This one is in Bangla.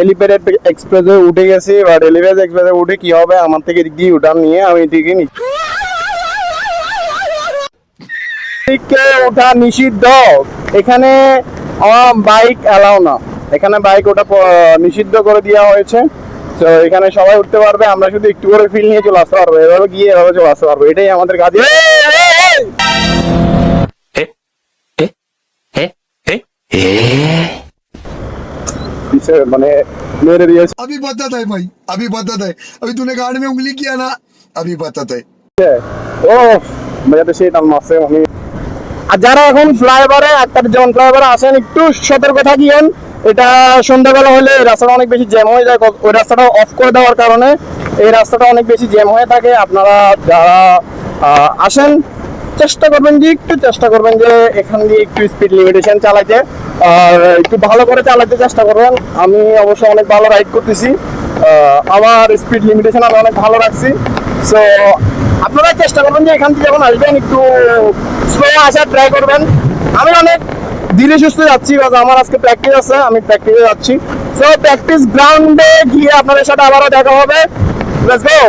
এলিভেটেড এক্সপ্রেসে উঠে গেছি, বাট এলিভেটেড এক্সপ্রেসে উঠে কি হবে, আমার থেকে এদিক দিয়ে উঠান নিয়ে আমি এদিকে ওঠা নিষিদ্ধ। এখানে বাইক অ্যালাউ না, এখানে বাইক ওটা নিষিদ্ধ করে দেওয়া হয়েছে। তো এখানে সবাই উঠতে পারবে, আমরা শুধু একটু করে ফিল নিয়ে চলে আসতে পারবো, এভাবে গিয়ে এভাবে চলে আসতে পারবো, এটাই আমাদের কাজ। মানে মেরে দিয়েছে। अभी बताता है भाई, अभी बताता है, अभी तूने गाड़ में उंगली किया ना, अभी बताता है। ও মেয়েদের সেই টান মারছে আমি। আর যারা এখন ফ্লাইওভারে যেমন ফ্লাইওভারে আসেন, একটু সতর্ক থাকিয়েন। এটা সন্ধ্যাবেলা হলে রাস্তাটা অনেক বেশি জ্যাম হয়ে যায়, ওই রাস্তাটা অফ করে দেওয়ার কারণে এই রাস্তাটা অনেক বেশি জ্যাম হয়ে থাকে। আপনারা যারা আসেন চেষ্টা করবেন যে এখান দিয়ে একটু স্পিড লিমিটেশন চালাইতে, আর একটু ভালো করে চালাতে চেষ্টা করবেন। আমি অবশ্য অনেক ভালো রাইড করতেছি, আমার স্পিড লিমিটেশন আমি অনেক ভালো রাখছি। সো আপনারা চেষ্টা করবেন যে এখান থেকে যখন আসবেন একটু স্লো আসার ট্রাই করবেন। আমি অনেক ধীরে সুস্থে যাচ্ছি, আমার আজকে প্র্যাকটিস আছে, আমি প্র্যাকটিসে যাচ্ছি। সো প্র্যাকটিস গ্রাউন্ডে গিয়ে আপনাদের সাথে আবারও দেখা হবে। Let's go.